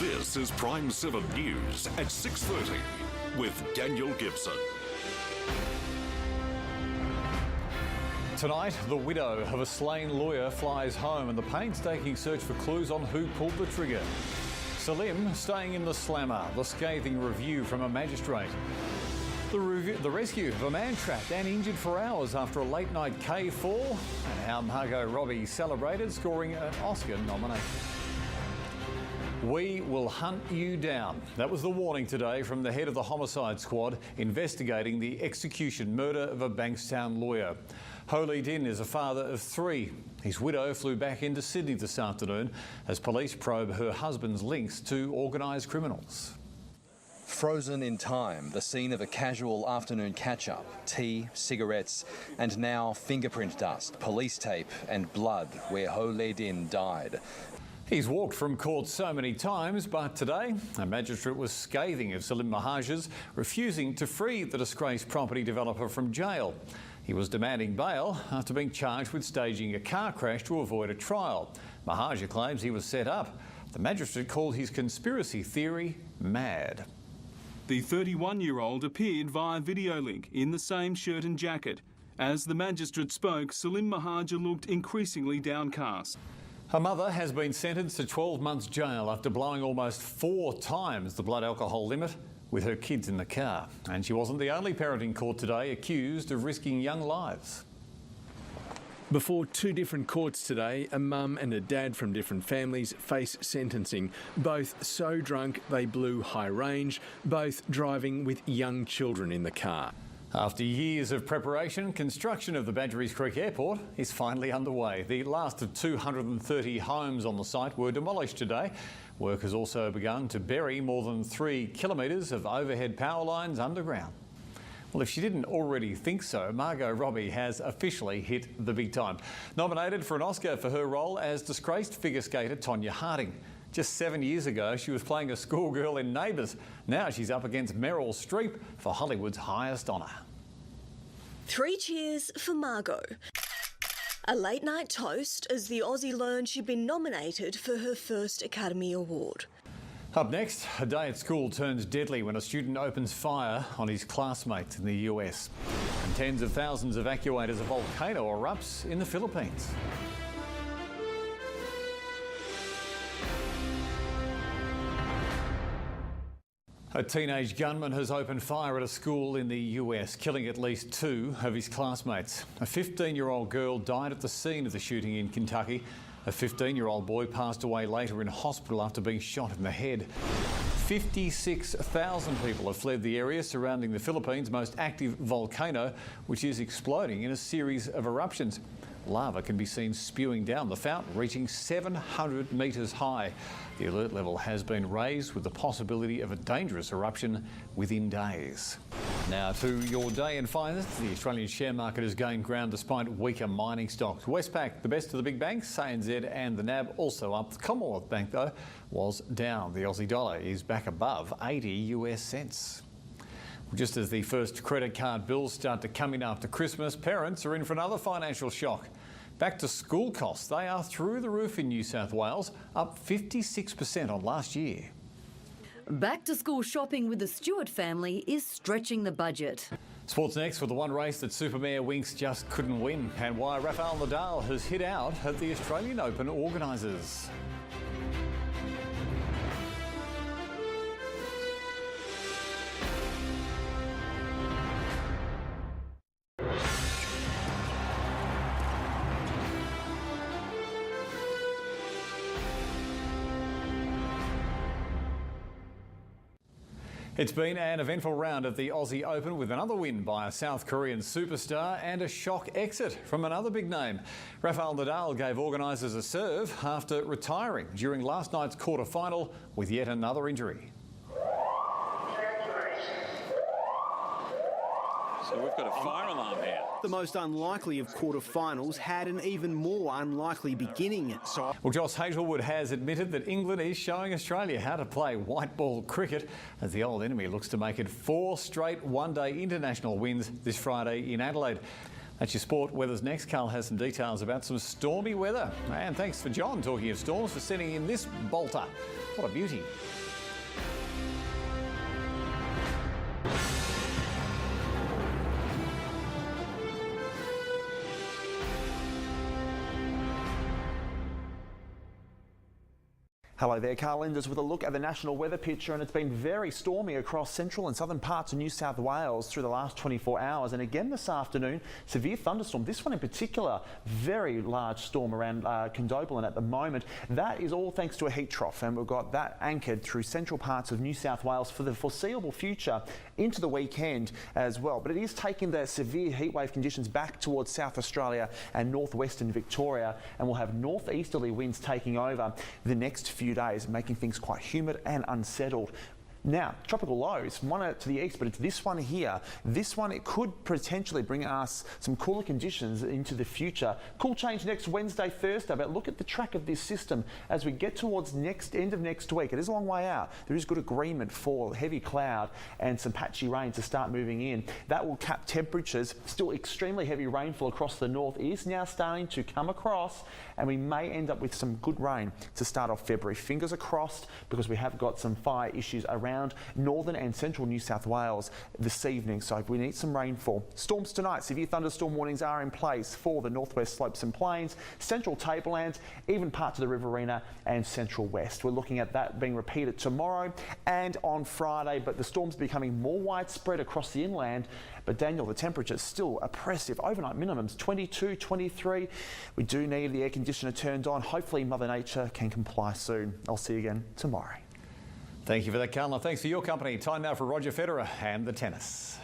This is Prime7 News at 6:30 with Daniel Gibson. Tonight, the widow of a slain lawyer flies home and the painstaking search for clues on who pulled the trigger. Salim staying in the slammer, the scathing review from a magistrate. The rescue of a man trapped and injured for hours after a late-night cave fall, and how Margot Robbie celebrated scoring an Oscar nomination. We will hunt you down. That was the warning today from the head of the homicide squad investigating the execution murder of a Bankstown lawyer. Ho Lee Din is a father of 3. His widow flew back into Sydney this afternoon as police probe her husband's links to organised criminals. Frozen in time, the scene of a casual afternoon catch-up, tea, cigarettes, and now fingerprint dust, police tape and blood where Ho Lee Din died. He's walked from court so many times, but today a magistrate was scathing of Salim Mahaja's refusing to free the disgraced property developer from jail. He was demanding bail after being charged with staging a car crash to avoid a trial. Mahaja claims he was set up. The magistrate called his conspiracy theory mad. The 31-year-old appeared via video link in the same shirt and jacket. As the magistrate spoke, Salim Mahaja looked increasingly downcast. Her mother has been sentenced to 12 months jail after blowing almost 4 times the blood alcohol limit with her kids in the car. And she wasn't the only parent in court today accused of risking young lives. Before 2 different courts today, a mum and a dad from different families face sentencing. Both so drunk they blew high range, both driving with young children in the car. After years of preparation, construction of the Badgerys Creek Airport is finally underway. The last of 230 homes on the site were demolished today. Work has also begun to bury more than 3 kilometres of overhead power lines underground. Well, if she didn't already think so, Margot Robbie has officially hit the big time. Nominated for an Oscar for her role as disgraced figure skater Tonya Harding. Just 7 years ago, she was playing a schoolgirl in Neighbours. Now she's up against Meryl Streep for Hollywood's highest honour. 3 cheers for Margot. A late-night toast as the Aussie learned she'd been nominated for her first Academy Award. Up next, a day at school turns deadly when a student opens fire on his classmates in the US. And tens of thousands evacuate as a volcano erupts in the Philippines. A teenage gunman has opened fire at a school in the US, killing at least 2 of his classmates. A 15-year-old girl died at the scene of the shooting in Kentucky. A 15-year-old boy passed away later in hospital after being shot in the head. 56,000 people have fled the area surrounding the Philippines' most active volcano, which is exploding in a series of eruptions. Lava can be seen spewing down the fountain, reaching 700 metres high. The alert level has been raised with the possibility of a dangerous eruption within days. Now to your day in finance. The Australian share market has gained ground despite weaker mining stocks. Westpac, the best of the big banks, ANZ and the NAB also up. The Commonwealth Bank, though, was down. The Aussie dollar is back above 80 US cents. Just as the first credit card bills start to come in after Christmas, parents are in for another financial shock. Back to school costs, they are through the roof in New South Wales, up 56% on last year. Back to school shopping with the Stewart family is stretching the budget. Sports next with the one race that Supermare Winks just couldn't win, and why Rafael Nadal has hit out at the Australian Open organisers. It's been an eventful round of the Aussie Open with another win by a South Korean superstar and a shock exit from another big name. Rafael Nadal gave organisers a serve after retiring during last night's quarter-final with yet another injury. So we've got a fire alarm here. The most unlikely of quarter-finals had an even more unlikely beginning. Well, Joss Hazlewood has admitted that England is showing Australia how to play white ball cricket as the old enemy looks to make it 4 straight one-day international wins this Friday in Adelaide. That's your sport. Weather's next. Karl has some details about some stormy weather. And thanks for John, talking of storms, for sending in this bolter. What a beauty. Hello there, Karl Lijnders with a look at the national weather picture, and it's been very stormy across central and southern parts of New South Wales through the last 24 hours, and again this afternoon, severe thunderstorm. This one in particular, very large storm around Condobolin at the moment. That is all thanks to a heat trough, and we've got that anchored through central parts of New South Wales for the foreseeable future into the weekend as well. But it is taking the severe heatwave conditions back towards South Australia and northwestern Victoria, and we'll have northeasterly winds taking over the next few days, making things quite humid and unsettled. Now, tropical lows, one to the east, but it's this one here. This one, it could potentially bring us some cooler conditions into the future. Cool change next Wednesday, Thursday, but look at the track of this system as we get towards end of next week. It is a long way out. There is good agreement for heavy cloud and some patchy rain to start moving in. That will cap temperatures. Still extremely heavy rainfall across the north is now starting to come across, and we may end up with some good rain to start off February. Fingers are crossed, because we have got some fire issues around northern and central New South Wales this evening, so we need some rainfall. Storms tonight. Severe thunderstorm warnings are in place for the northwest slopes and plains, central tablelands, even parts of the Riverina and central west. We're looking at that being repeated tomorrow and on Friday, but the storms becoming more widespread across the inland. But Daniel, the temperature is still oppressive. Overnight minimums 22, 23. We do need the air conditioner turned on. Hopefully Mother Nature can comply soon. I'll see you again tomorrow. Thank you for that, Karl. Thanks for your company. Time now for Roger Federer and the tennis.